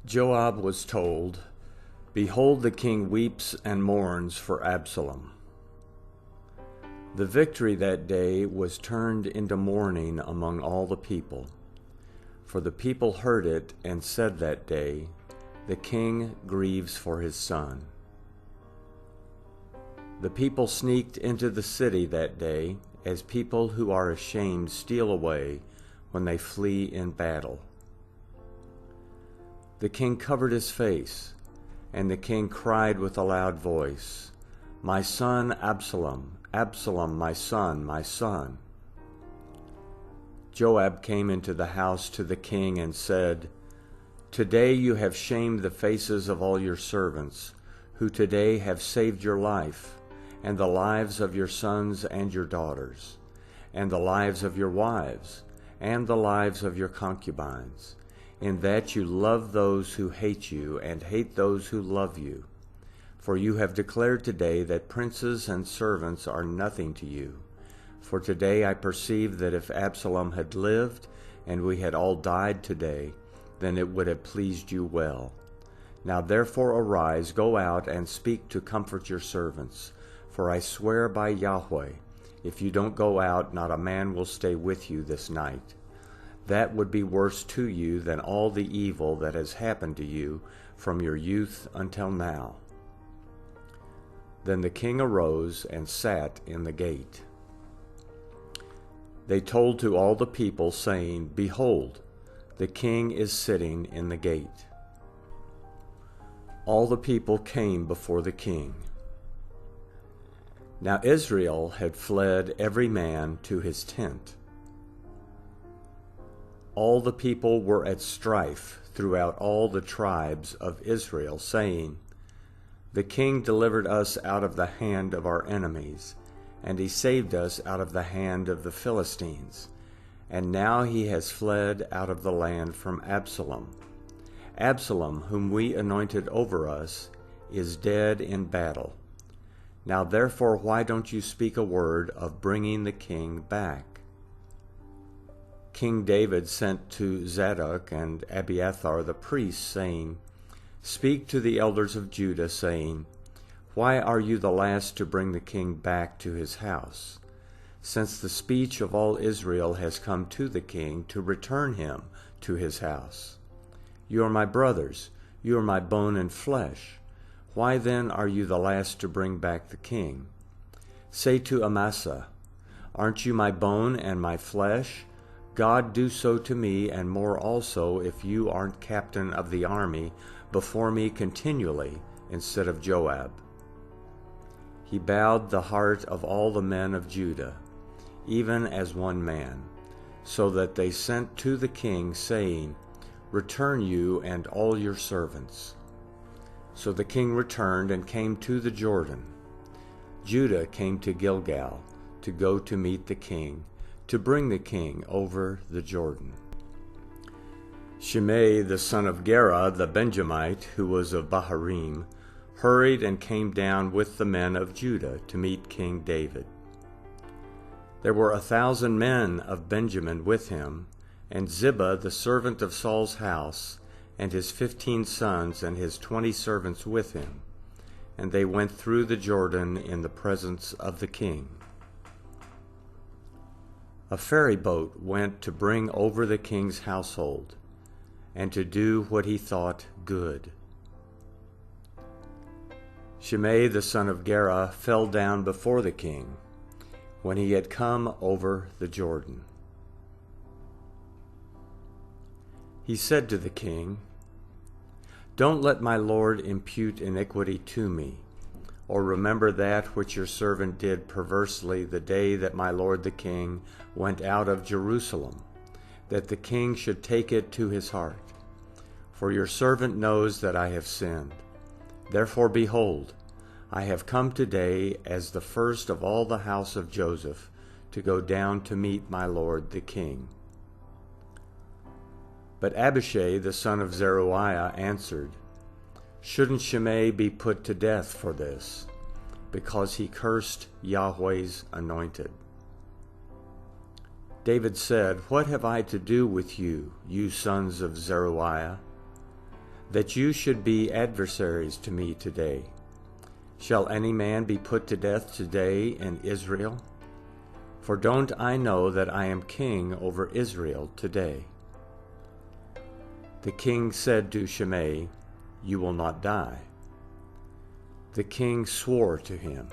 Joab was told, "Behold, the king weeps and mourns for Absalom." The victory that day was turned into mourning among all the people. For the people heard it and said that day, "The king grieves for his son." The people sneaked into the city that day, as people who are ashamed steal away when they flee in battle. The king covered his face, and the king cried with a loud voice, "My son Absalom, Absalom, my son, my son." Joab came into the house to the king and said, "Today you have shamed the faces of all your servants, who today have saved your life, and the lives of your sons and your daughters, and the lives of your wives, and the lives of your concubines, in that you love those who hate you and hate those who love you. For you have declared today that princes and servants are nothing to you. For today I perceive that if Absalom had lived and we had all died today, then it would have pleased you well. Now therefore arise, go out and speak to comfort your servants. For I swear by Yahweh, if you don't go out, not a man will stay with you this night. That would be worse to you than all the evil that has happened to you from your youth until now." Then the king arose and sat in the gate. They told to all the people, saying, "Behold, the king is sitting in the gate." All the people came before the king. Now Israel had fled every man to his tent. All the people were at strife throughout all the tribes of Israel, saying, "The king delivered us out of the hand of our enemies, and he saved us out of the hand of the Philistines. And now he has fled out of the land from Absalom. Absalom, whom we anointed over us, is dead in battle. Now therefore why don't you speak a word of bringing the king back?" King David sent to Zadok and Abiathar the priests, saying, "Speak to the elders of Judah, saying, Why are you the last to bring the king back to his house? Since the speech of all Israel has come to the king to return him to his house. You are my brothers, you are my bone and flesh. Why then are you the last to bring back the king? Say to Amasa, Aren't you my bone and my flesh? God do so to me, and more also, if you aren't captain of the army before me continually instead of Joab." He bowed the heart of all the men of Judah, even as one man, so that they sent to the king, saying, "Return you and all your servants." So the king returned and came to the Jordan. Judah came to Gilgal to go to meet the king, to bring the king over the Jordan. Shimei the son of Gera the Benjamite, who was of Baharim, hurried and came down with the men of Judah to meet King David. There were 1,000 men of Benjamin with him, and Ziba the servant of Saul's house, and his 15 sons and his 20 servants with him, and they went through the Jordan in the presence of the king. A ferry boat went to bring over the king's household, and to do what he thought good. Shimei the son of Gera fell down before the king when he had come over the Jordan. He said to the king, "Don't let my lord impute iniquity to me, or remember that which your servant did perversely the day that my lord the king went out of Jerusalem, that the king should take it to his heart. For your servant knows that I have sinned. Therefore, behold, I have come today as the first of all the house of Joseph to go down to meet my lord the king." But Abishai the son of Zeruiah answered, "Shouldn't Shimei be put to death for this, because he cursed Yahweh's anointed?" David said, "What have I to do with you, you sons of Zeruiah? that you should be adversaries to me today? Shall any man be put to death today in Israel? For don't I know that I am king over Israel today?" The king said to Shimei, "You will not die." The king swore to him,